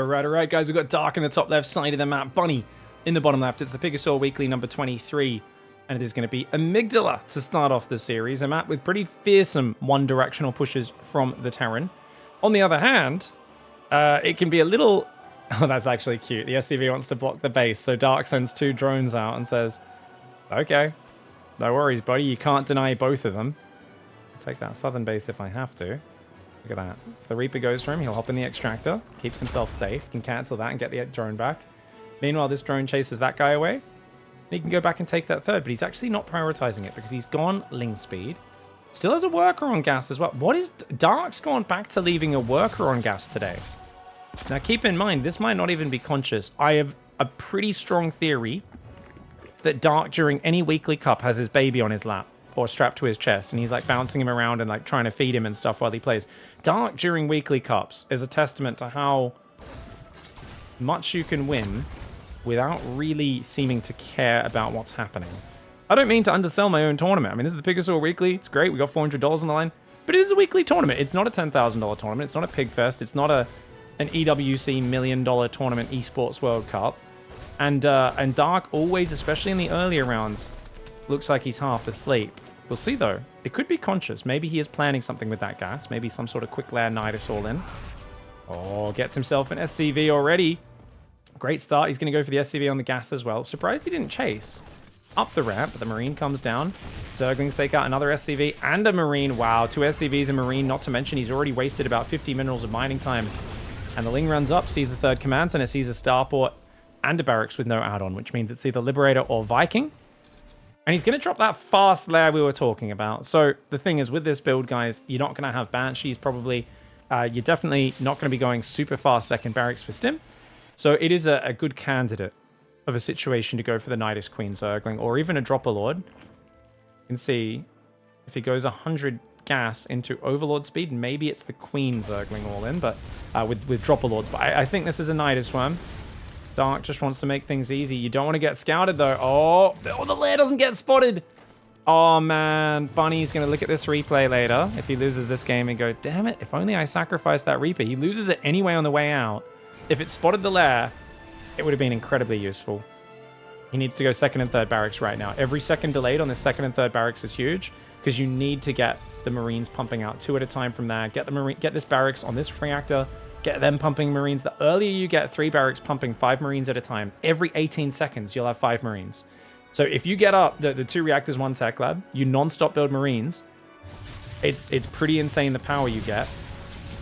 right, guys. We've got Dark in the top left side of the map. Bunny in the bottom left. It's the Pigasaur Weekly number 23. And it is going to be Amygdala to start off the series. A map with pretty fearsome one-directional pushes from the Terran. On the other hand, it can be a little... Oh, that's actually cute. The SCV wants to block the base, so Dark sends 2 drones out and says, okay, no worries, buddy. You can't deny both of them. I'll take that southern base if I have to. Look at that. If the Reaper goes for him, he'll hop in the extractor, keeps himself safe, can cancel that and get the drone back. Meanwhile, this drone chases that guy away. He can go back and take that third, but he's actually not prioritizing it because he's gone Ling speed. Still has a worker on gas as well. What is... Dark's gone back to leaving a worker on gas today. Now, keep in mind, this might not even be conscious. I have a pretty strong theory that Dark, during any weekly cup, has his baby on his lap or strapped to his chest, and he's like bouncing him around and like trying to feed him and stuff while he plays. Dark during weekly cups is a testament to how much you can win without really seeming to care about what's happening. I don't mean to undersell my own tournament. I mean, this is the Pigasaur Weekly. It's great. We got $400 on the line. But it is a weekly tournament. It's not a $10,000 tournament. It's not a pig fest. It's not an EWC $1 million tournament esports World Cup. And Dark always, especially in the earlier rounds, looks like he's half asleep. We'll see, though. It could be conscious. Maybe he is planning something with that gas. Maybe some sort of quick lair Nidus all in. Oh, gets himself an SCV already. Great start. He's going to go for the SCV on the gas as well. Surprised he didn't chase up the ramp, but the Marine comes down. Zerglings take out another SCV and a Marine. Wow, 2 SCVs and Marine, not to mention he's already wasted about 50 minerals of mining time. And the Ling runs up, sees the third command center, sees a starport and a barracks with no add-on, which means it's either Liberator or Viking. And he's going to drop that fast lair we were talking about. So the thing is, with this build, guys, you're not going to have Banshees probably. You're definitely not going to be going super fast second barracks for Stim. So it is a good candidate of a situation to go for the Nidus Queen Zergling, or even a Dropper Lord. You can see if he goes 100 gas into Overlord speed, maybe it's the Queen Zergling all in, but with Dropper Lords. But I think this is a Nidus one. Dark just wants to make things easy. You don't want to get scouted, though. Oh, the lair doesn't get spotted. Oh, man. Bunny's going to look at this replay later if he loses this game and go, damn it, if only I sacrificed that Reaper. He loses it anyway on the way out. If it spotted the lair, it would have been incredibly useful. He needs to go second and third barracks right now. Every second delayed on this second and third barracks is huge because you need to get the Marines pumping out 2 at a time from there. Get this barracks on this reactor. Get them pumping Marines. The earlier you get 3 barracks pumping 5 Marines at a time, every 18 seconds you'll have 5 Marines. So if you get up the 2 reactors, 1 tech lab, you non-stop build Marines, it's pretty insane the power you get.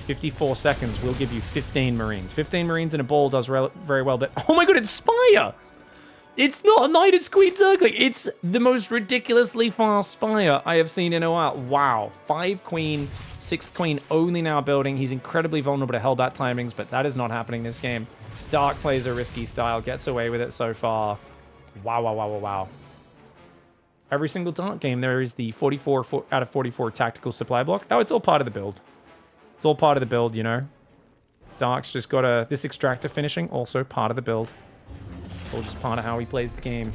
54 seconds will give you 15 Marines. 15 Marines in a ball does very well, but oh my god, it's Spire! It's not a Nidus Queen Zergling. It's the most ridiculously fast Spire I have seen in a while. Wow. 5 Queen, 6th Queen only now building. He's incredibly vulnerable to Hellbat timings, but that is not happening this game. Dark plays a risky style, gets away with it so far. Wow. Every single Dark game, there is the 44 out of 44 tactical supply block. Oh, it's all part of the build. It's all part of the build, you know. Dark's just got this extractor finishing, also part of the build. It's all just part of how he plays the game.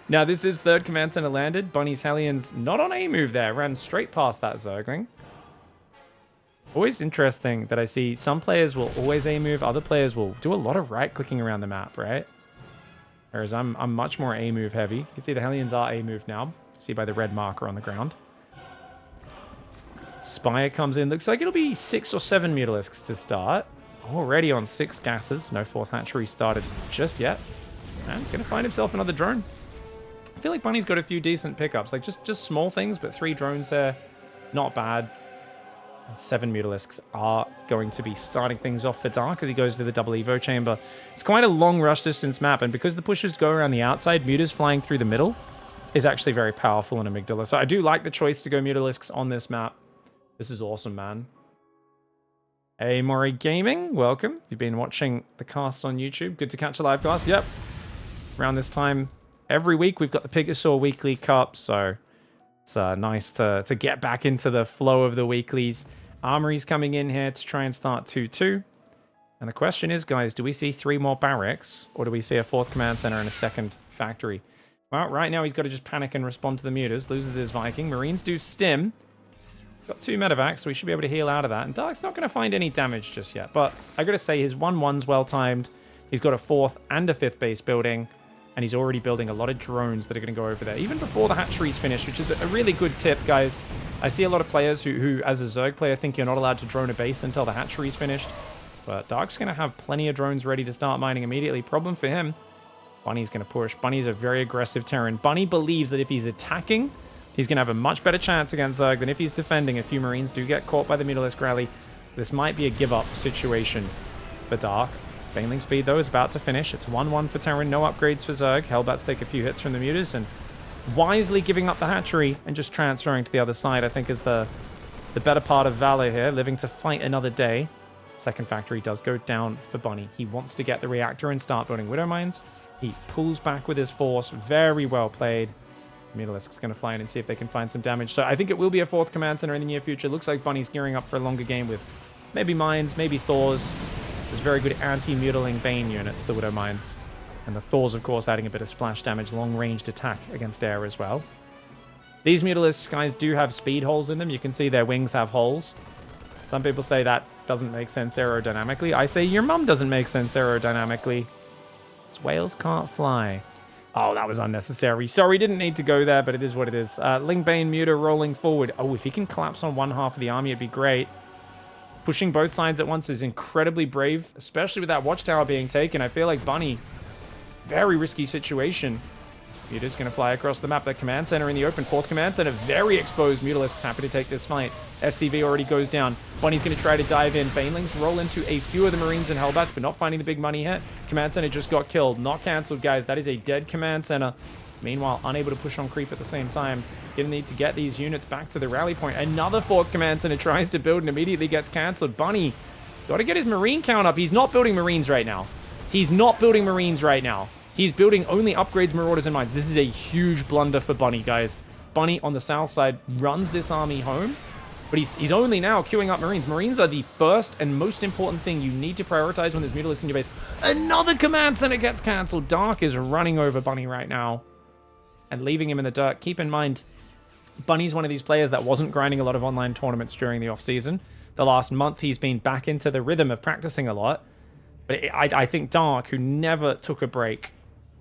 Now, this is third command center landed. Bunny's Hellions not on a move there. Ran straight past that Zergling. Always interesting that I see some players will always A move. Other players will do a lot of right-clicking around the map, right? Whereas I'm much more A move heavy. You can see the Hellions are A move now. See by the red marker on the ground. Spire comes in. Looks like it'll be 6 or 7 Mutalisks to start. Already on 6 gases. No 4th hatchery started just yet. And gonna find himself another drone. I feel like Bunny's got a few decent pickups. Like just small things, but 3 drones there. Not bad. And 7 Mutalisks are going to be starting things off for Dark as he goes to the double Evo chamber. It's quite a long rush distance map, and because the pushers go around the outside, Mutas flying through the middle is actually very powerful in Amygdala. So I do like the choice to go Mutalisks on this map. This is awesome, man. Hey, Maury Gaming, welcome. You've been watching the cast on YouTube. Good to catch a live cast. Yep. Around this time every week, we've got the Pigasaur Weekly Cup, so it's nice to get back into the flow of the weeklies. Armory's coming in here to try and start 2-2. And the question is, guys, do we see 3 more barracks, or do we see a 4th command center and a 2nd factory? Well, right now he's got to just panic and respond to the mutas. Loses his Viking. Marines do stim. Got 2 medevacs, so we should be able to heal out of that. And Dark's not going to find any damage just yet. But I got to say, his 1-1's well-timed. He's got a 4th and a 5th base building. And he's already building a lot of drones that are going to go over there, even before the hatchery's finished, which is a really good tip, guys. I see a lot of players who, as a Zerg player, think you're not allowed to drone a base until the hatchery's finished. But Dark's going to have plenty of drones ready to start mining immediately. Problem for him, Bunny's going to push. Bunny's a very aggressive Terran. Bunny believes that if he's attacking, he's going to have a much better chance against Zerg than if he's defending. A few Marines do get caught by the Mutalisk rally. This might be a give-up situation for Dark. Baneling speed, though, is about to finish. It's 1-1 for Terran, no upgrades for Zerg. Hellbats take a few hits from the Mutas, and wisely giving up the hatchery and just transferring to the other side, I think, is the better part of valor here, living to fight another day. Second factory does go down for Bunny. He wants to get the reactor and start building Widow Mines. He pulls back with his force. Very well played. Mutalisk's going to fly in and see if they can find some damage. So I think it will be a 4th command center in the near future. Looks like Bunny's gearing up for a longer game with maybe Mines, maybe Thors. There's very good anti-mutiling Bane units, the Widow Mines. And the Thors, of course, adding a bit of splash damage, long-ranged attack against air as well. These Mutalisk guys do have speed holes in them. You can see their wings have holes. Some people say that doesn't make sense aerodynamically. I say your mum doesn't make sense aerodynamically. These whales can't fly. Oh, that was unnecessary. Sorry, didn't need to go there, but it is what it is. Ling Bane Muta rolling forward. Oh, if he can collapse on one half of the army, it'd be great. Pushing both sides at once is incredibly brave, especially with that watchtower being taken. I feel like Bunny, very risky situation. Muta's going to fly across the map. That command center in the open. 4th command center, very exposed. Mutalisk's happy to take this fight. SCV already goes down. Bunny's going to try to dive in. Banelings roll into a few of the Marines and Hellbats, but not finding the big money hit. Command center just got killed. Not cancelled, guys. That is a dead command center. Meanwhile, unable to push on creep at the same time. Gonna need to get these units back to the rally point. Another 4th command center tries to build and immediately gets cancelled. Bunny, got to get his Marine count up. He's not building Marines right now. He's not building Marines right now. He's building only upgrades, Marauders, and Mines. This is a huge blunder for Bunny, guys. Bunny on the south side runs this army home, but he's only now queuing up Marines. Marines are the first and most important thing you need to prioritize when there's Mutalisk in your base. Another command center gets cancelled. Dark is running over Bunny right now and leaving him in the dirt. Keep in mind, Bunny's one of these players that wasn't grinding a lot of online tournaments during the off-season. The last month, he's been back into the rhythm of practicing a lot. But I think Dark, who never took a break,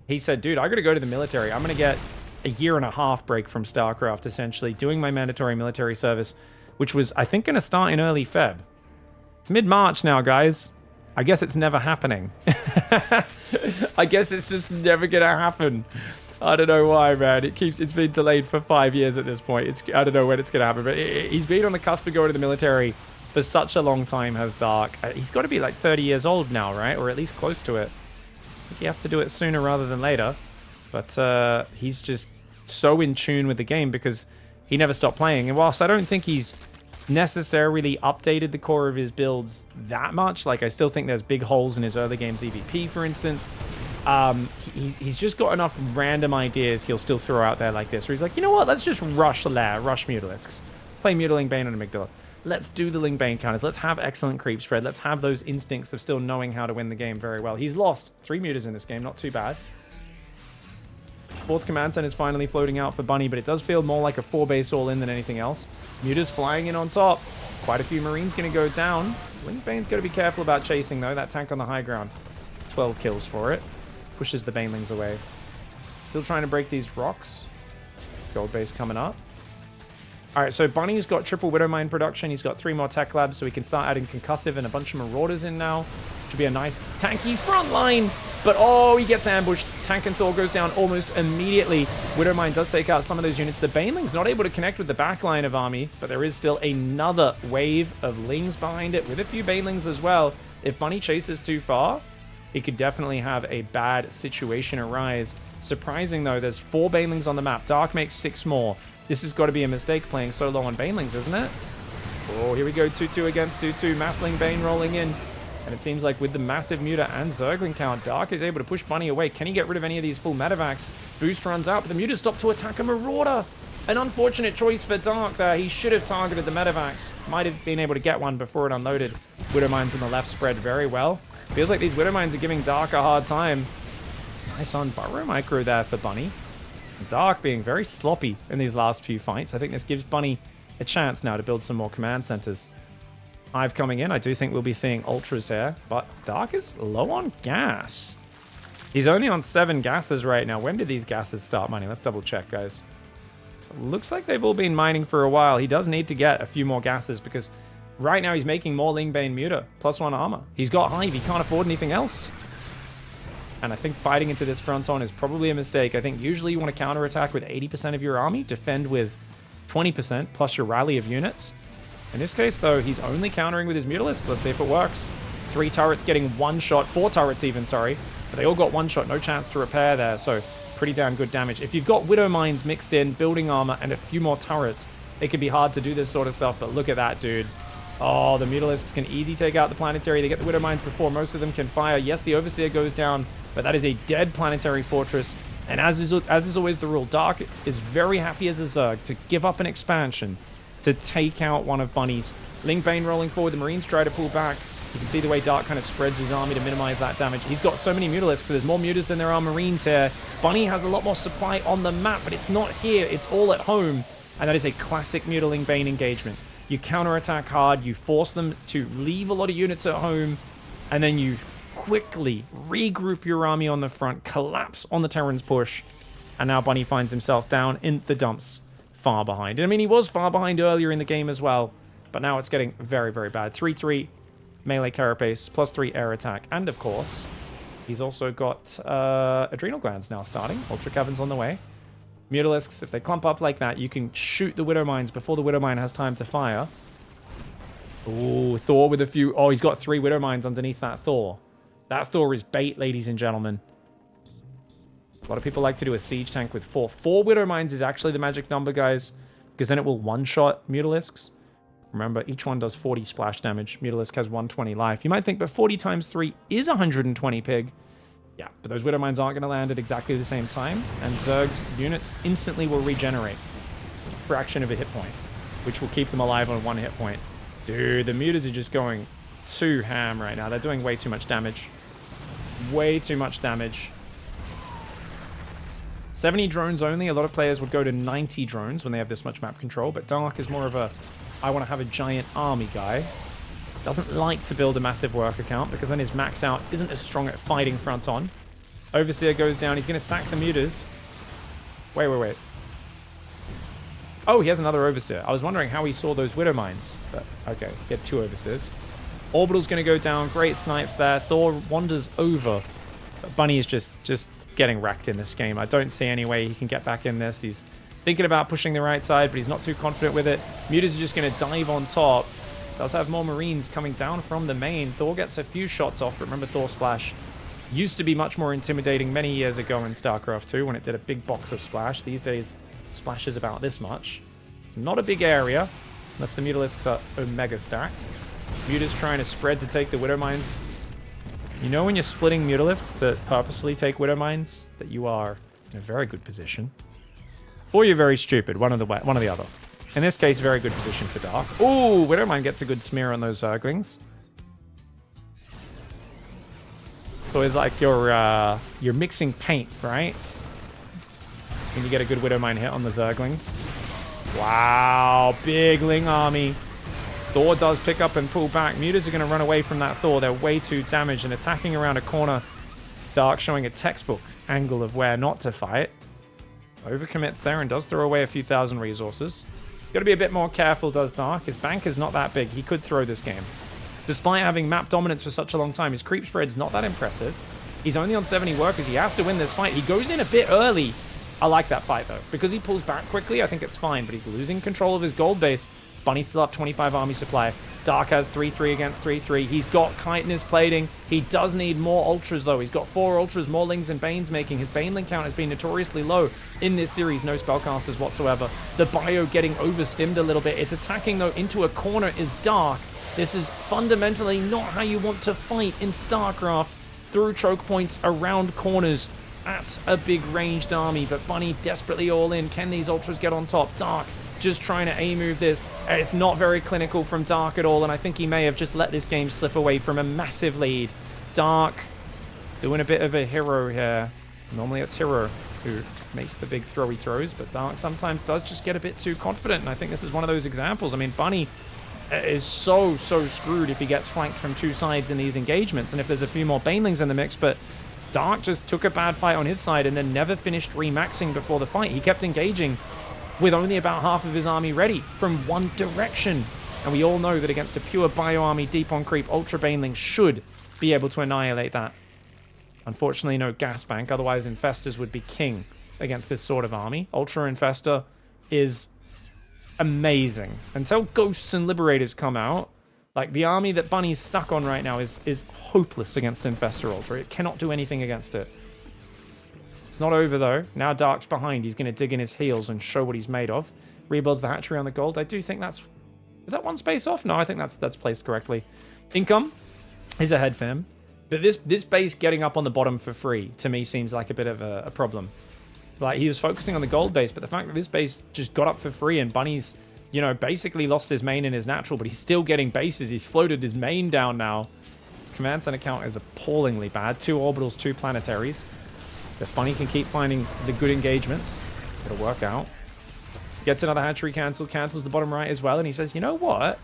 he said, dude, I got to go to the military. I'm going to get a 1.5 year break from StarCraft, essentially, doing my mandatory military service, which was, I think, going to start in early Feb. It's mid-March now, guys. I guess it's never happening. I guess it's just never going to happen. I don't know why, man. It's been delayed for 5 years at this point. I don't know when it's going to happen, but he's been on the cusp of going to the military for such a long time, has Dark. He's got to be like 30 years old now, right? Or at least close to it. I think he has to do it sooner rather than later. But he's just so in tune with the game because he never stopped playing. And whilst I don't think he's necessarily updated the core of his builds that much, like I still think there's big holes in his early game ZvT, for instance. He's just got enough random ideas he'll still throw out there like this, where he's like, you know what, let's just rush Lair, rush Mutalisks. Play Mutaling Bane and Amygdala. Let's do the Ling Bane counters. Let's have excellent creep spread. Let's have those instincts of still knowing how to win the game very well. He's lost 3 Mutas in this game, not too bad. 4th command center is finally floating out for Bunny, but it does feel more like a 4-base all-in than anything else. Mutas flying in on top. Quite a few Marines going to go down. Ling Bane's got to be careful about chasing, though. That tank on the high ground. 12 kills for it. Pushes the Banelings away. Still trying to break these rocks. Gold base coming up. Alright, so Bunny's got triple Widow Mine production. He's got 3 more tech labs, so he can start adding concussive and a bunch of Marauders in now. Should be a nice tanky front line. But oh, he gets ambushed. Tank and Thor goes down almost immediately. Widow Mine does take out some of those units. The Baneling's not able to connect with the back line of army, but there is still another wave of Lings behind it with a few Banelings as well. If Bunny chases too far, it could definitely have a bad situation arise. Surprising, though, there's 4 Banelings on the map. Dark makes 6 more. This has got to be a mistake playing so low on Banelings, isn't it? Oh, here we go. 2-2 against 2-2. Massling Bane rolling in. And it seems like with the massive Muta and Zergling count, Dark is able to push Bunny away. Can he get rid of any of these full medevacs? Boost runs out, but the Muta stopped to attack a Marauder. An unfortunate choice for Dark there. He should have targeted the medevacs. Might have been able to get one before it unloaded. Widow Mines on the left spread very well. Feels like these Widow Mines are giving Dark a hard time. Nice on Burrow Micro there for Bunny. Dark being very sloppy in these last few fights. I think this gives Bunny a chance now to build some more command centers. Hive coming in. I do think we'll be seeing ultras here, but Dark is low on gas. He's only on 7 gases right now. When did these gases start mining? Let's double check, guys. So it looks like they've all been mining for a while. He does need to get a few more gases because right now he's making more Lingbane Muta. +1 armor. He's got Hive. He can't afford anything else. And I think fighting into this front on is probably a mistake. I think usually you want to counterattack with 80% of your army, defend with 20% plus your rally of units. In this case, though, he's only countering with his Mutalisks. Let's see if it works. 3 turrets getting 1 shot. 4 turrets even, sorry. But they all got 1 shot. No chance to repair there, so pretty damn good damage. If you've got Widow Mines mixed in, building armor, and a few more turrets, it can be hard to do this sort of stuff, but look at that, dude. Oh, the Mutalisks can easy take out the Planetary. They get the Widow Mines before most of them can fire. Yes, the Overseer goes down, but that is a dead Planetary Fortress. And as is always the rule, Dark is very happy as a Zerg to give up an expansion to take out one of Bunny's. Lingbane rolling forward. The Marines try to pull back. You can see the way Dark kind of spreads his army to minimize that damage. He's got so many Mutalisks, so there's more Mutas than there are Marines here. Bunny has a lot more supply on the map, but it's not here. It's all at home. And that is a classic Muta Lingbane engagement. You counterattack hard, you force them to leave a lot of units at home, and then you quickly regroup your army on the front, collapse on the Terran's push, and now Bunny finds himself down in the dumps, far behind. And I mean, he was far behind earlier in the game as well, but now it's getting very, very bad. 3-3 melee carapace, +3 air attack, and of course, he's also got adrenal glands now starting. Ultra Caverns on the way. Mutalisks, if they clump up like that, you can shoot the Widow Mines before the Widow Mine has time to fire. Ooh, Thor with a few... Oh, he's got 3 Widow Mines underneath that Thor. That Thor is bait, ladies and gentlemen. A lot of people like to do a siege tank with 4. 4 Widow Mines is actually the magic number, guys, because then it will one-shot Mutalisks. Remember, each one does 40 splash damage. Mutalisk has 120 life. You might think, but 40 times 3 is 120 pig. Yeah, but those Widow Mines aren't going to land at exactly the same time, and Zerg's units instantly will regenerate a fraction of a hit point, which will keep them alive on 1 hit point. Dude, the Mutas are just going too ham right now. They're doing way too much damage. Way too much damage. 70 drones only. A lot of players would go to 90 drones when they have this much map control, but Dark is more of a, I want to have a giant army guy. Doesn't like to build a massive work account because then his max out isn't as strong at fighting front on. Overseer goes down. He's going to sack the Mutas. Wait. Oh, he has another Overseer. I was wondering how he saw those Widow Mines. But okay, he had 2 Overseers. Orbital's going to go down. Great snipes there. Thor wanders over. But Bunny is just getting wrecked in this game. I don't see any way he can get back in this. He's thinking about pushing the right side, but he's not too confident with it. Mutas are just going to dive on top. Does have more Marines coming down from the main. Thor gets a few shots off, but remember Thor Splash used to be much more intimidating many years ago in StarCraft 2 when it did a big box of Splash. These days, Splash is about this much. It's not a big area, unless the Mutalisks are Omega stacked. Muta's trying to spread to take the Widow Mines. You know when you're splitting Mutalisks to purposely take Widow Mines, that you are in a very good position. Or you're very stupid, one or the other. In this case, very good position for Dark. Ooh, Widowmine gets a good smear on those Zerglings. So it's like you're mixing paint, right? When you get a good Widowmine hit on the Zerglings. Wow, big Ling army. Thor does pick up and pull back. Mutas are going to run away from that Thor. They're way too damaged and attacking around a corner. Dark showing a textbook angle of where not to fight. Overcommits there and does throw away a few thousand resources. Got to be a bit more careful, does Dark. His bank is not that big. He could throw this game. Despite having map dominance for such a long time, his creep spread's not that impressive. He's only on 70 workers. He has to win this fight. He goes in a bit early. I like that fight, though. Because he pulls back quickly, I think it's fine. But he's losing control of his gold base. Bunny's still up 25 army supply. Dark has 3-3 against 3-3. He's got chitinous plating. He does need more ultras, though. He's got 4 ultras, more lings and banes making. His banelink count has been notoriously low in this series. No spellcasters whatsoever. The bio getting overstimmed a little bit. It's attacking, though, into a corner is Dark. This is fundamentally not how you want to fight in StarCraft. Through choke points, around corners, at a big ranged army. But Bunny desperately all in. Can these ultras get on top? Dark just trying to A-move this. It's not very clinical from Dark at all, and I think he may have just let this game slip away from a massive lead. Dark doing a bit of a hero here. Normally it's Hero who makes the big throwy throws, but Dark sometimes does just get a bit too confident, and I think this is one of those examples. I mean, Bunny is so screwed if he gets flanked from two sides in these engagements, and if there's a few more Banelings in the mix, but Dark just took a bad fight on his side and then never finished remaxing before the fight. He kept engaging with only about half of his army ready from one direction, and we all know that against a pure bio army deep on creep, Ultra Baneling should be able to annihilate that. Unfortunately, no gas bank, otherwise Infestors would be king against this sort of army. Ultra Infestor is amazing. Until Ghosts and Liberators come out, like, the army that Bunny's stuck on right now is hopeless against Infestor Ultra. It cannot do anything against it. It's not over, though. Now Dark's behind. He's going to dig in his heels and show what he's made of. Rebuilds the hatchery on the gold. I do think that's... Is that one space off? No, I think that's placed correctly. Income is ahead for him. But this base getting up on the bottom for free, to me, seems like a bit of a problem. It's like he was focusing on the gold base, but the fact that this base just got up for free and Bunny's, you know, basically lost his main and his natural, but he's still getting bases. He's floated his main down now. His command center count is appallingly bad. 2 orbitals, 2 planetaries. If Bunny can keep finding the good engagements, it'll work out. Gets another hatchery cancelled, cancels the bottom right as well, and he says, you know what?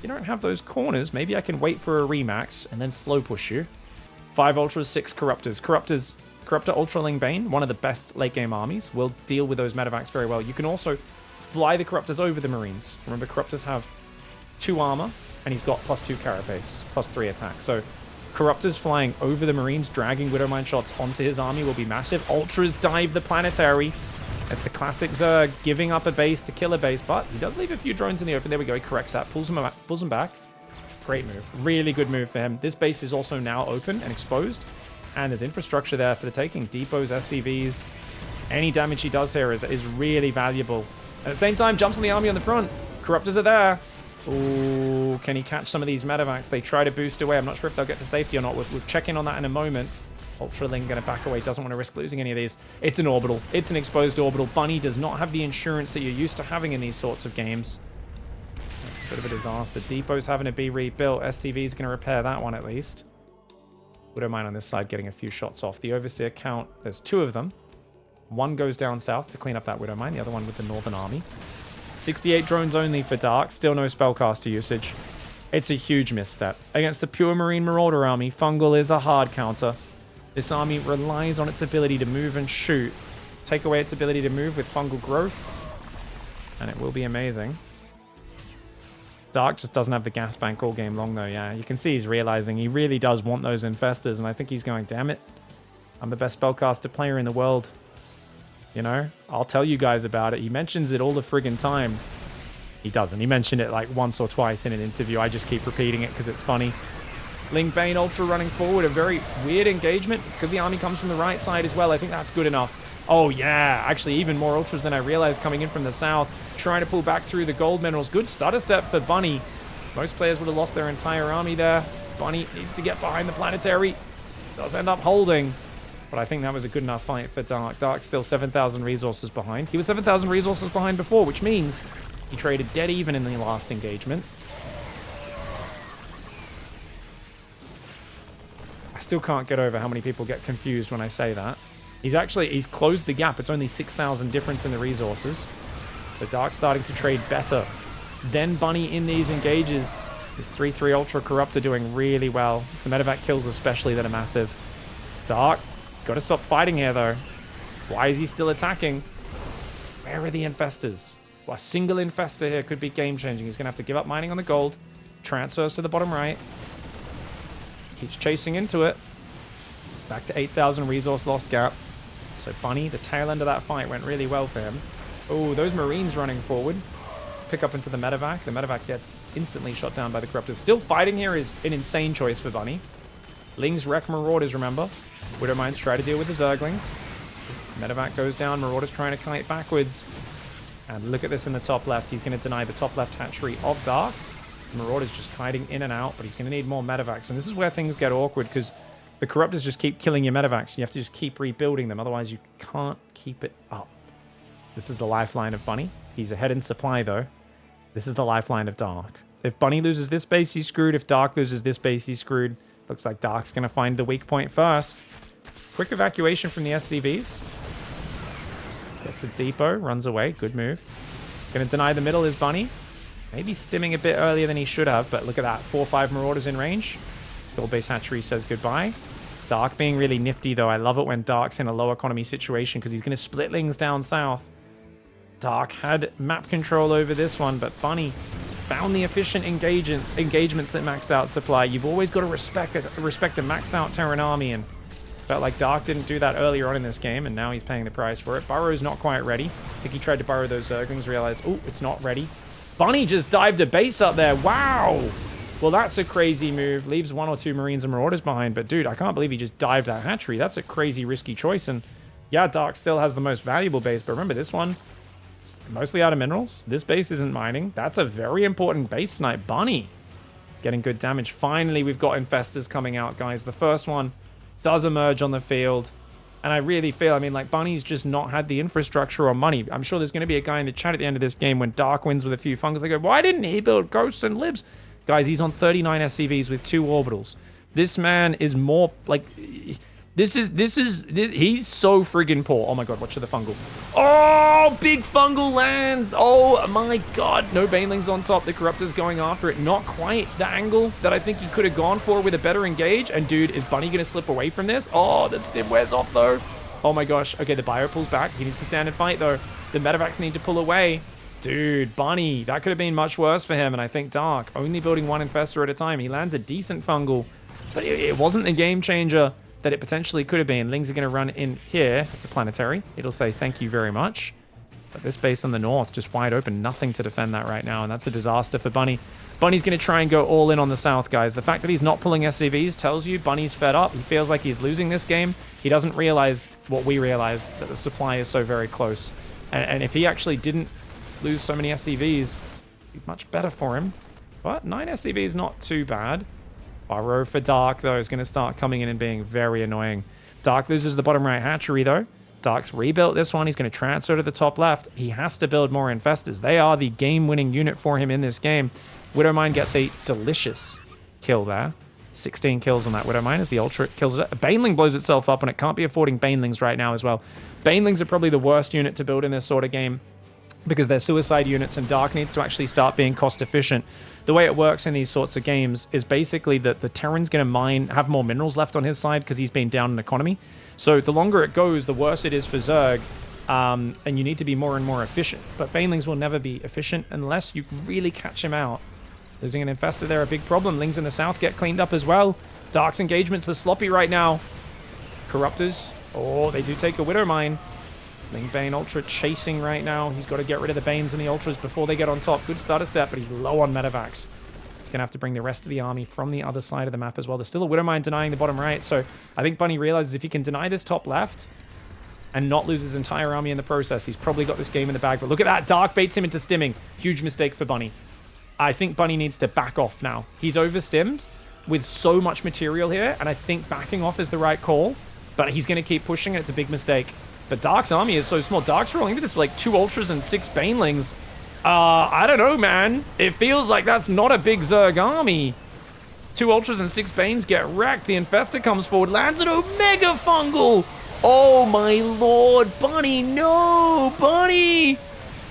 You don't have those corners. Maybe I can wait for a remax and then slow push you. 5 ultras, 6 corruptors. Corruptor Ultraling Bane, one of the best late game armies, will deal with those medevacs very well. You can also fly the corruptors over the marines. Remember, corruptors have 2 armor, and he's got +2 carapace, +3 attack. So corruptors flying over the marines, dragging Widowmine shots onto his army will be massive. Ultras dive the planetary. It's the classic Zerg giving up a base to kill a base, but he does leave a few drones in the open. There we go. He corrects that, pulls him back. Great move. Really good move for him. This base is also now open and exposed, and there's infrastructure there for the taking. Depots, SCVs. Any damage he does here is really valuable. At the same time, jumps on the army on the front. Corruptors are there. Ooh, can he catch some of these medevacs? They try to boost away. I'm not sure if they'll get to safety or not. We'll check in on that in a moment. Ultraling going to back away. Doesn't want to risk losing any of these. It's an orbital. It's an exposed orbital. Bunny does not have the insurance that you're used to having in these sorts of games. That's a bit of a disaster. Depot's having to be rebuilt. SCV's going to repair that one at least. Widowmine on this side getting a few shots off. The Overseer count, there's 2 of them. One goes down south to clean up that Widowmine. The other one with the Northern Army. 68 drones only for Dark. Still no spellcaster usage. It's a huge misstep. Against the pure Marine Marauder army, Fungal is a hard counter. This army relies on its ability to move and shoot. Take away its ability to move with Fungal growth, and it will be amazing. Dark just doesn't have the gas bank all game long, though. Yeah, you can see he's realizing he really does want those Infestors, and I think he's going, damn it. I'm the best spellcaster player in the world. You know, I'll tell you guys about it. He mentions it all the friggin' time. He doesn't. He mentioned it like once or twice in an interview. I just keep repeating it because it's funny. Ling Bane Ultra running forward. A very weird engagement because the army comes from the right side as well. I think that's good enough. Oh, yeah. Actually, even more Ultras than I realized coming in from the south. Trying to pull back through the gold minerals. Good stutter step for Bunny. Most players would have lost their entire army there. Bunny needs to get behind the planetary. Does end up holding. But I think that was a good enough fight for Dark. Dark's still 7,000 resources behind. He was 7,000 resources behind before, which means he traded dead even in the last engagement. I still can't get over how many people get confused when I say that. He's closed the gap. It's only 6,000 difference in the resources. So Dark's starting to trade better than Bunny in these engages. His 3-3 Ultra Corruptor doing really well. The medevac kills especially that are massive. Dark, got to stop fighting here though. Why is he still attacking? Where are the Infestors? Well, a single Infestor here could be game-changing. He's going to have to give up mining on the gold. Transfers to the bottom right. Keeps chasing into it. It's back to 8,000 resource loss gap. So Bunny, the tail end of that fight went really well for him. Oh, those Marines running forward. Pick up into the medevac. The medevac gets instantly shot down by the Corruptors. Still fighting here is an insane choice for Bunny. Ling's wreck Marauders, remember. Widowmines try to deal with the Zerglings. Medevac goes down. Marauders trying to kite backwards. And look at this in the top left. He's going to deny the top left hatchery of Dark. Marauders just kiting in and out, but he's going to need more medevacs. And this is where things get awkward because the Corruptors just keep killing your medevacs. You have to just keep rebuilding them. Otherwise, you can't keep it up. This is the lifeline of Bunny. He's ahead in supply, though. This is the lifeline of Dark. If Bunny loses this base, he's screwed. If Dark loses this base, he's screwed. Looks like Dark's going to find the weak point first. Quick evacuation from the SCVs. Gets a depot, runs away. Good move. Gonna deny the middle is Bunny. Maybe stimming a bit earlier than he should have, but look at that. 4 or 5 Marauders in range. Gold base hatchery says goodbye. Dark being really nifty, though. I love it when Dark's in a low economy situation because he's going to split Lings down south. Dark had map control over this one, but Bunny found the efficient engagements that maxed out supply. You've always got to respect a maxed out Terran army, and felt like Dark didn't do that earlier on in this game, and now he's paying the price for it. Burrow's not quite ready. I think he tried to burrow those Zerglings, realized, oh, it's not ready. Bunny just dived a base up there. Wow! Well, that's a crazy move. Leaves 1 or 2 Marines and Marauders behind. But, dude, I can't believe he just dived that hatchery. That's a crazy, risky choice. And, yeah, Dark still has the most valuable base. But remember, this one, it's mostly out of minerals. This base isn't mining. That's a very important base snipe. Bunny getting good damage. Finally, we've got Infestors coming out, guys. The first one does emerge on the field. And I really feel, I mean, like, Bunny's just not had the infrastructure or money. I'm sure there's going to be a guy in the chat at the end of this game when Dark wins with a few fungus. They go, why didn't he build Ghosts and Libs? Guys, he's on 39 SCVs with 2 orbitals. This man is more, like, he's so friggin' poor. Oh my god, watch the fungal. Oh, big fungal lands. Oh my god. No Banelings on top. The Corruptor's going after it. Not quite the angle that I think he could have gone for with a better engage. And dude, is Bunny gonna slip away from this? Oh, the stim wears off though. Oh my gosh. Okay, the bio pulls back. He needs to stand and fight though. The medevacs need to pull away. Dude, Bunny, that could have been much worse for him. And I think Dark, only building 1 Infestor at a time. He lands a decent fungal, but it wasn't a game changer that it potentially could have been. Lings are going to run in here. It's a planetary. It'll say thank you very much. But this base on the north, just wide open. Nothing to defend that right now, and that's a disaster for Bunny. Bunny's going to try and go all in on the south, guys. The fact that he's not pulling SCVs tells you Bunny's fed up. He feels like he's losing this game. He doesn't realize what we realize, that the supply is so very close. And if he actually didn't lose so many SCVs, it'd be much better for him. But 9 SCVs not too bad. Burrow for Dark, though, is going to start coming in and being very annoying. Dark loses the bottom right hatchery, though. Dark's rebuilt this one. He's going to transfer to the top left. He has to build more Infestors. They are the game-winning unit for him in this game. Widowmine gets a delicious kill there. 16 kills on that Widowmine as the Ultra kills it. Baneling blows itself up, and it can't be affording Banelings right now as well. Banelings are probably the worst unit to build in this sort of game because they're suicide units, and Dark needs to actually start being cost-efficient. The way it works in these sorts of games is basically that the Terran's going to have more minerals left on his side because he's been down in economy. So the longer it goes, the worse it is for Zerg, and you need to be more and more efficient. But Banelings will never be efficient unless you really catch him out. Losing an Infestor there, a big problem. Lings in the south get cleaned up as well. Dark's engagements are sloppy right now. Corruptors, oh, they do take a Widowmine. Ling Bane Ultra chasing right now. He's got to get rid of the Banes and the Ultras before they get on top. Good starter step, but he's low on medevacs. He's going to have to bring the rest of the army from the other side of the map as well. There's still a Widowmine denying the bottom right, so I think Bunny realizes if he can deny this top left and not lose his entire army in the process, he's probably got this game in the bag. But look at that. Dark baits him into stimming. Huge mistake for Bunny. I think Bunny needs to back off now. He's overstimmed with so much material here, and I think backing off is the right call, but he's going to keep pushing, and it's a big mistake. But Dark's army is so small. Dark's rolling into this with like 2 Ultras and 6 Banelings. I don't know, man. It feels like that's not a big Zerg army. 2 Ultras and 6 Banes get wrecked. The Infestor comes forward, lands an Omega Fungal. Oh my lord, Bunny, no, Bunny.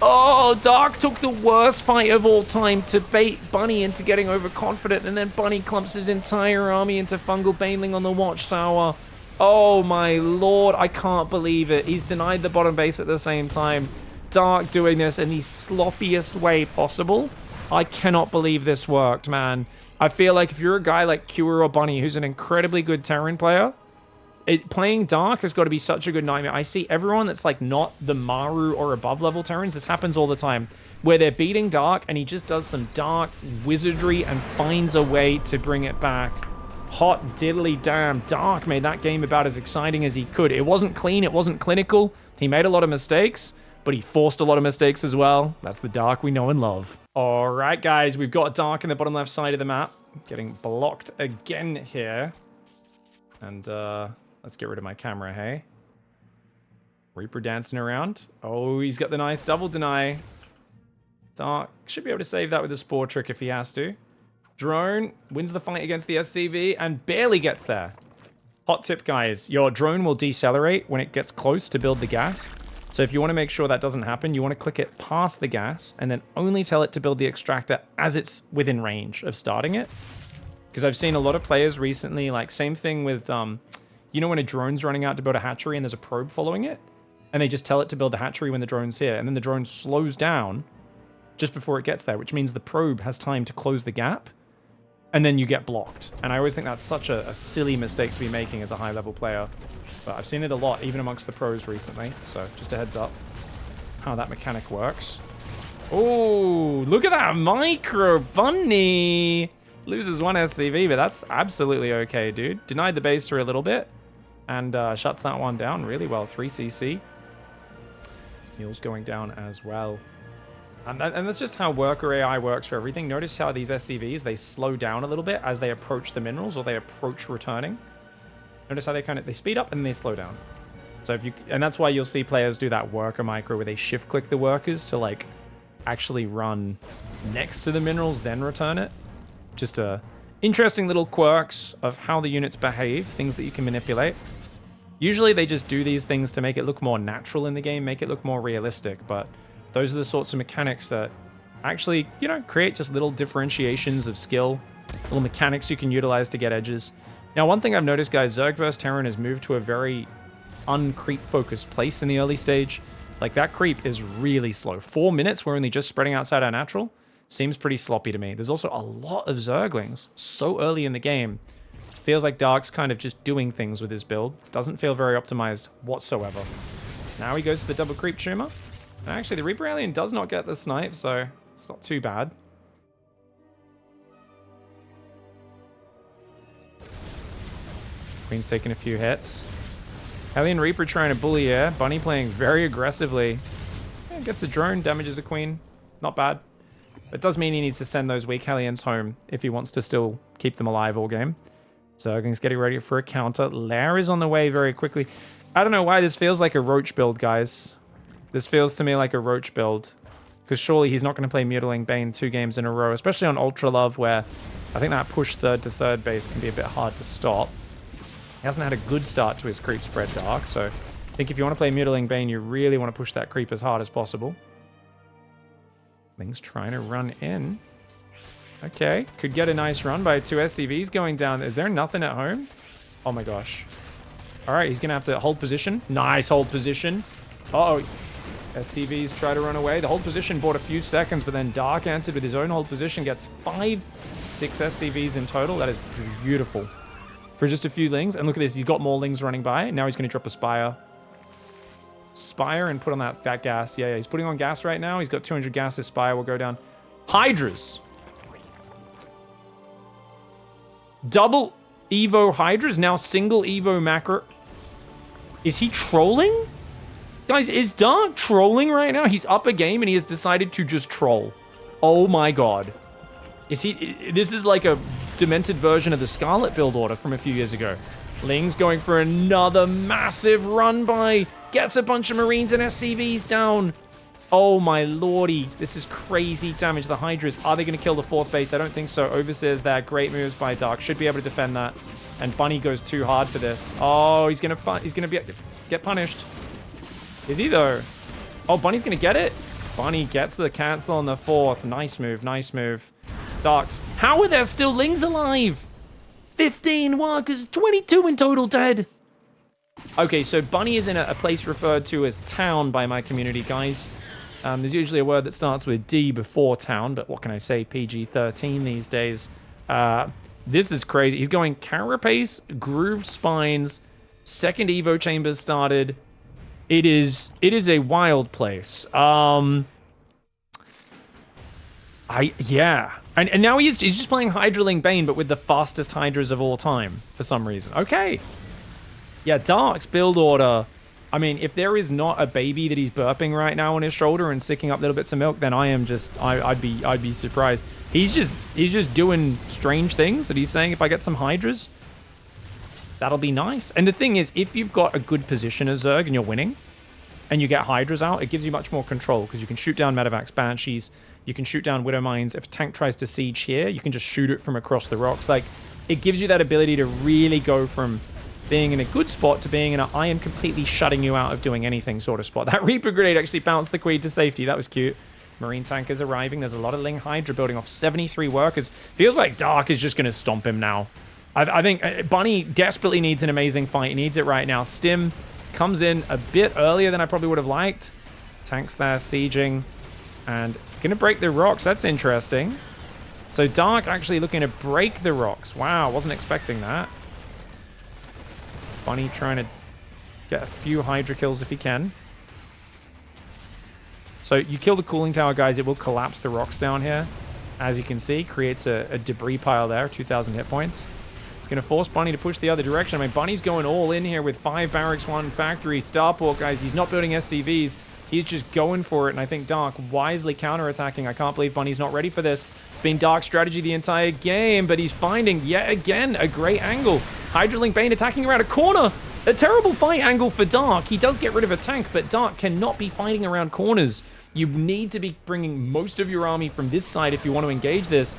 Oh, Dark took the worst fight of all time to bait Bunny into getting overconfident, and then Bunny clumps his entire army into Fungal Baneling on the Watchtower. Oh my lord, I can't believe it. He's denied the bottom base at the same time. Dark doing this in the sloppiest way possible. I cannot believe this worked, man. I feel like if you're a guy like Cure or Bunny, who's an incredibly good Terran player, playing Dark has got to be such a good nightmare. I see everyone that's like not the Maru or above level Terrans. This happens all the time, where they're beating Dark and he just does some Dark wizardry and finds a way to bring it back. Hot diddly damn. Dark made that game about as exciting as he could. It wasn't clean. It wasn't clinical. He made a lot of mistakes, but he forced a lot of mistakes as well. That's the Dark we know and love. All right, guys. We've got Dark in the bottom left side of the map. Getting blocked again here. And let's get rid of my camera, hey? Reaper dancing around. Oh, he's got the nice double deny. Dark should be able to save that with a Spore Trick if he has to. Drone wins the fight against the SCV and barely gets there. Hot tip, guys. Your drone will decelerate when it gets close to build the gas. So if you want to make sure that doesn't happen, you want to click it past the gas and then only tell it to build the extractor as it's within range of starting it. Because I've seen a lot of players recently, like same thing with, you know when a drone's running out to build a hatchery and there's a probe following it? And they just tell it to build the hatchery when the drone's here. And then the drone slows down just before it gets there, which means the probe has time to close the gap. And then you get blocked. And I always think that's such a silly mistake to be making as a high-level player. But I've seen it a lot, even amongst the pros recently. So just a heads up how that mechanic works. Oh, look at that micro bunny. Loses 1 SCV, but that's absolutely okay, dude. Denied the base for a little bit. And shuts that one down really well. 3 CC. Mule's going down as well. And that's just how worker AI works for everything. Notice how these SCVs, they slow down a little bit as they approach the minerals or they approach returning. Notice how they speed up and they slow down. So and that's why you'll see players do that worker micro where they shift click the workers to like actually run next to the minerals, then return it. Just interesting little quirks of how the units behave, things that you can manipulate. Usually they just do these things to make it look more natural in the game, make it look more realistic, but those are the sorts of mechanics that actually, you know, create just little differentiations of skill, little mechanics you can utilize to get edges. Now, one thing I've noticed, guys, Zerg vs. Terran has moved to a very uncreep-focused place in the early stage. Like, that creep is really slow. 4 minutes, we're only just spreading outside our natural. Seems pretty sloppy to me. There's also a lot of Zerglings so early in the game. It feels like Dark's kind of just doing things with his build. Doesn't feel very optimized whatsoever. Now he goes to the double creep tumor. Actually, the Reaper Alien does not get the snipe, so it's not too bad. Queen's taking a few hits. Alien Reaper trying to bully here. Bunny playing very aggressively. Yeah, gets a drone, damages a queen. Not bad. It does mean he needs to send those weak Hellions home if he wants to still keep them alive all game. Zergling's getting ready for a counter. Lair is on the way very quickly. I don't know why this feels like a Roach build, guys. This feels to me like a Roach build. Because surely he's not going to play Mutilating Bane 2 games in a row, especially on Ultra Love, where I think that push third to third base can be a bit hard to stop. He hasn't had a good start to his creep spread, Dark, so I think if you want to play Mutilating Bane, you really want to push that creep as hard as possible. Ling's trying to run in. Okay, could get a nice run by 2 SCVs going down. Is there nothing at home? Oh my gosh. All right, he's going to have to hold position. Nice hold position. Uh-oh. SCVs try to run away. The hold position bought a few seconds, but then Dark answered with his own hold position. Gets 6 SCVs in total. That is beautiful. For just a few Lings. And look at this. He's got more Lings running by. Now he's going to drop a Spire. Spire and put on that gas. Yeah, he's putting on gas right now. He's got 200 gas. His Spire will go down. Hydras. Double Evo Hydras. Now single Evo macro. Is he trolling? Guys, is Dark trolling right now? He's up a game and he has decided to just troll. Oh my god. This is like a demented version of the Scarlet build order from a few years ago. Ling's going for another massive run by. Gets a bunch of Marines and SCVs down. Oh my lordy. This is crazy damage. The Hydras, are they going to kill the 4th base? I don't think so. Overseer's there. Great moves by Dark. Should be able to defend that. And Bunny goes too hard for this. Oh, he's going to get punished. Is he though? Oh, Bunny's going to get it? Bunny gets the cancel on the 4th. Nice move. Nice move. Darks. How are there still Lings alive? 15 workers, 22 in total dead. Okay, so Bunny is in a place referred to as town by my community, guys. There's usually a word that starts with D before town, but what can I say? PG-13 these days. This is crazy. He's going Carapace, Grooved Spines, 2nd Evo Chambers started. It is a wild place. Yeah. And now he's just playing Hydraling Bane, but with the fastest Hydras of all time, for some reason. Okay. Yeah, Dark's build order. I mean, if there is not a baby that he's burping right now on his shoulder and sicking up little bits of milk, then I'd be surprised. He's just doing strange things that he's saying, if I get some Hydras, that'll be nice. And the thing is, if you've got a good position as Zerg and you're winning, and you get Hydras out, it gives you much more control, because you can shoot down Medevacs, Banshees, you can shoot down Widow Mines. If a tank tries to siege here, you can just shoot it from across the rocks. Like, it gives you that ability to really go from being in a good spot to being in a I am completely shutting you out of doing anything sort of spot. That Reaper Grenade actually bounced the Queen to safety. That was cute. Marine tank is arriving. There's a lot of Ling Hydra building off 73 workers. Feels like Dark is just going to stomp him now. I think Bunny desperately needs an amazing fight. He needs it right now. Stim comes in a bit earlier than I probably would have liked. Tanks there, sieging. And going to break the rocks. That's interesting. So Dark actually looking to break the rocks. Wow, wasn't expecting that. Bunny trying to get a few Hydra kills if he can. So you kill the cooling tower, guys. It will collapse the rocks down here. As you can see, creates a debris pile there. 2,000 hit points. It's going to force Bunny to push the other direction. I mean, Bunny's going all in here with 5 barracks, 1 factory. Starport, guys, he's not building SCVs. He's just going for it, and I think Dark wisely counterattacking. I can't believe Bunny's not ready for this. It's been Dark's strategy the entire game, but he's finding, yet again, a great angle. Hydralink Bane attacking around a corner. A terrible fight angle for Dark. He does get rid of a tank, but Dark cannot be fighting around corners. You need to be bringing most of your army from this side if you want to engage this.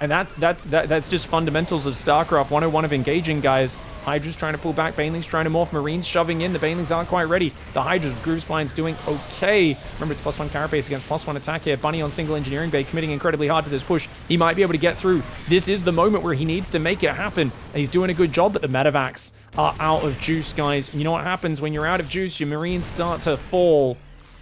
And that's just fundamentals of StarCraft 101 of engaging, guys. Hydra's trying to pull back. Baneling's trying to morph. Marines shoving in. The Banelings aren't quite ready. The Hydra's Groove Spine's doing okay. Remember, it's +1 carapace against +1 attack here. Bunny on single engineering bay, committing incredibly hard to this push. He might be able to get through. This is the moment where he needs to make it happen. And he's doing a good job, but the medevacs are out of juice, guys. And you know what happens when you're out of juice? Your Marines start to fall.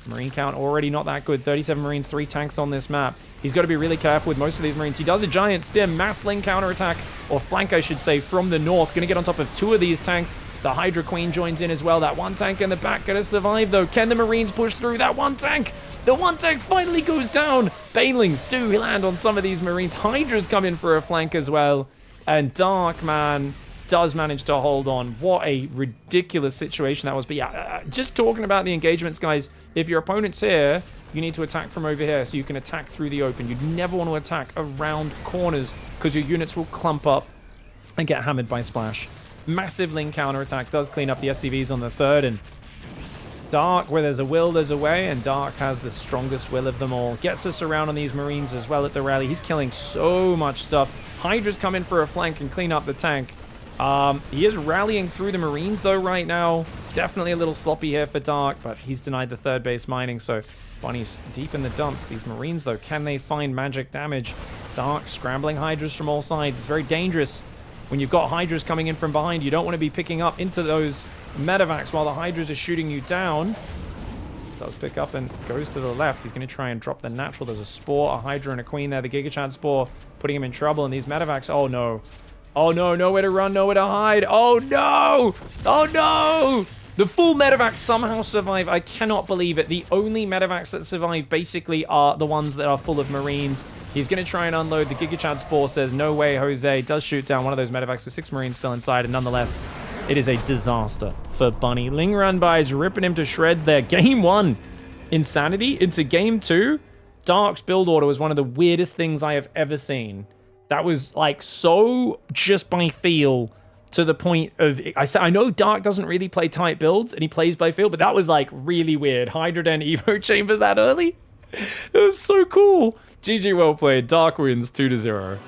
Marine count already not that good. 37 Marines, 3 tanks on this map. He's got to be really careful with most of these Marines. He does a giant stim, mass Ling counterattack, or flank, I should say, from the north. Going to get on top of 2 of these tanks. The Hydra Queen joins in as well. That 1 tank in the back going to survive, though. Can the Marines push through that 1 tank? The 1 tank finally goes down. Banelings do land on some of these Marines. Hydra's come in for a flank as well. And Dark, man, does manage to hold on. What a ridiculous situation that was. But yeah, just talking about the engagements, guys. If your opponent's here, you need to attack from over here so you can attack through the open. You never want to attack around corners because your units will clump up and get hammered by splash. Massive Ling counterattack does clean up the SCVs on the 3rd, and Dark, where there's a will, there's a way, and Dark has the strongest will of them all. Gets us around on these Marines as well at the rally. He's killing so much stuff. Hydra's come in for a flank and clean up the tank. He is rallying through the Marines, though, right now. Definitely a little sloppy here for Dark, but he's denied the 3rd base mining, so Bunny's deep in the dumps. These Marines, though, can they find magic damage? Dark scrambling Hydras from all sides. It's very dangerous when you've got Hydras coming in from behind. You don't want to be picking up into those medevacs while the Hydras are shooting you down. Does pick up and goes to the left. He's going to try and drop the natural. There's a Spore, a Hydra, and a Queen there. The Giga Chad Spore putting him in trouble, and these medevacs, oh no. Oh no, nowhere to run, nowhere to hide. Oh no! Oh no! The full medevacs somehow survive. I cannot believe it. The only medevacs that survive basically are the ones that are full of Marines. He's going to try and unload. The Giga Chad Spore says, no way, Jose. Does shoot down one of those medevacs with 6 Marines still inside, and nonetheless, it is a disaster for Bunny. Ling Run by is ripping him to shreds there. Game 1, insanity. Into Game 2, Dark's build order was one of the weirdest things I have ever seen. That was like so just by feel to the point of, I know Dark doesn't really play tight builds and he plays by feel, but that was like really weird. Hydra Den Evo Chambers that early? It was so cool. GG, well played. Dark wins 2-0.